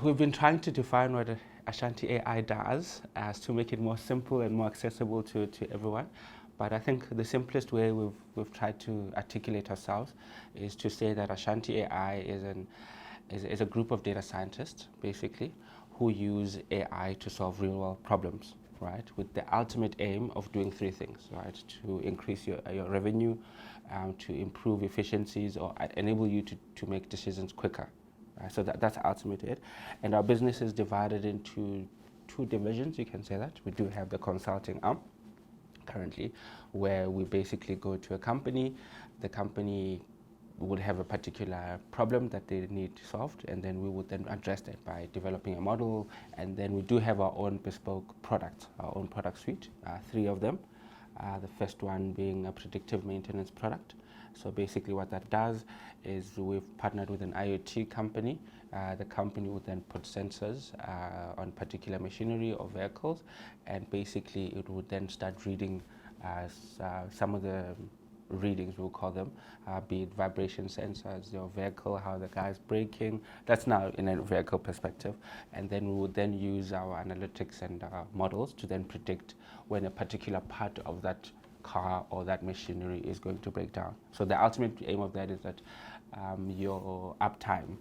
we've been trying to define what Ashanti AI does as to make it more simple and more accessible to everyone. But I think the simplest way we've tried to articulate ourselves is to say that Ashanti AI is a group of data scientists, basically, who use AI to solve real-world problems, right? With the ultimate aim of doing three things, right? To increase your revenue, to improve efficiencies, or enable you to make decisions quicker. So that's ultimately it. And our business is divided into two divisions, you can say that. We do have the consulting arm currently, where we basically go to a company. The company would have a particular problem that they need solved, and then we would then address that by developing a model. And then we do have our own bespoke product, our own product suite, three of them. The first one being a predictive maintenance product. So basically what that does is we've partnered with an IoT company. The company would then put sensors on particular machinery or vehicles, and basically it would then start reading some of the readings, we'll call them, be it vibration sensors, your vehicle, how the guy's braking. That's now in a vehicle perspective. And then we would then use our analytics and models to then predict when a particular part of that car or that machinery is going to break down. So the ultimate aim of that is that your uptime,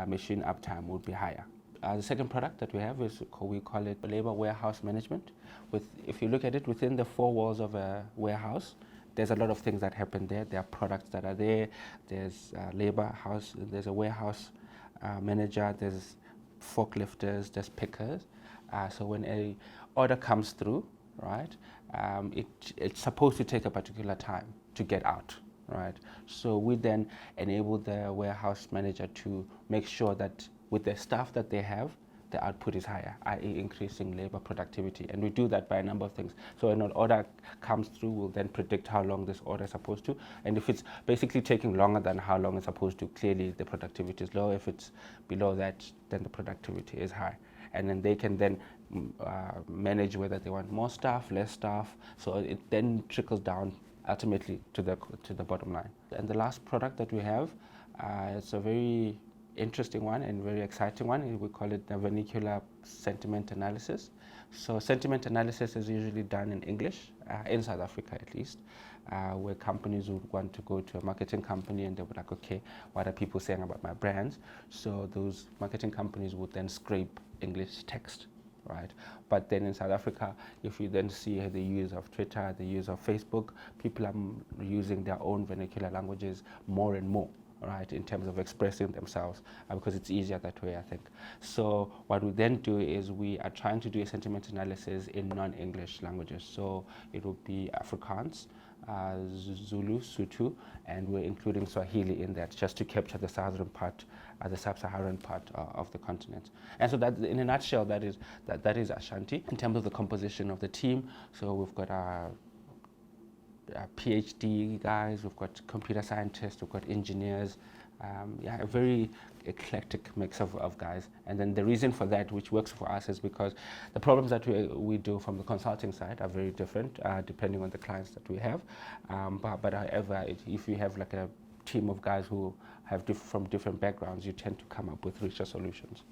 machine uptime, would be higher. The second product that we have is, we call it labor warehouse management. If you look at it within the four walls of a warehouse, there's a lot of things that happen there. There are products that are there. There's labor house, there's a warehouse manager, there's forklifters, there's pickers. So when a order comes through, right, it's supposed to take a particular time to get out, right? So we then enable the warehouse manager to make sure that with the staff that they have, the output is higher, i.e. increasing labor productivity. And we do that by a number of things. So when an order comes through, we'll then predict how long this order is supposed to. And if it's basically taking longer than how long it's supposed to, clearly the productivity is low. If it's below that, then the productivity is high. And then they can then manage whether they want more staff, less staff. So it then trickles down ultimately to the bottom line. And the last product that we have, it's a very interesting one and very exciting one. We call it the vernacular sentiment analysis. So sentiment analysis is usually done in English, in South Africa at least, where companies would want to go to a marketing company and they would like, okay, what are people saying about my brands? So those marketing companies would then scrape English text, right? But then in South Africa, if you then see the use of Twitter, the use of Facebook, people are using their own vernacular languages more and more, right, in terms of expressing themselves, because it's easier that way, I think. So what we then do is we are trying to do a sentiment analysis in non-English languages. So it will be Afrikaans, Zulu, Sotho, and we're including Swahili in that, just to capture the southern part, the sub-Saharan part of the continent. And so that, in a nutshell, that is Ashanti. In terms of the composition of the team, so we've got our PhD guys, we've got computer scientists, we've got engineers, a very eclectic mix of guys. And then the reason for that, which works for us, is because the problems that we do from the consulting side are very different depending on the clients that we have. But however, if you have like a team of guys who have from different backgrounds, you tend to come up with richer solutions.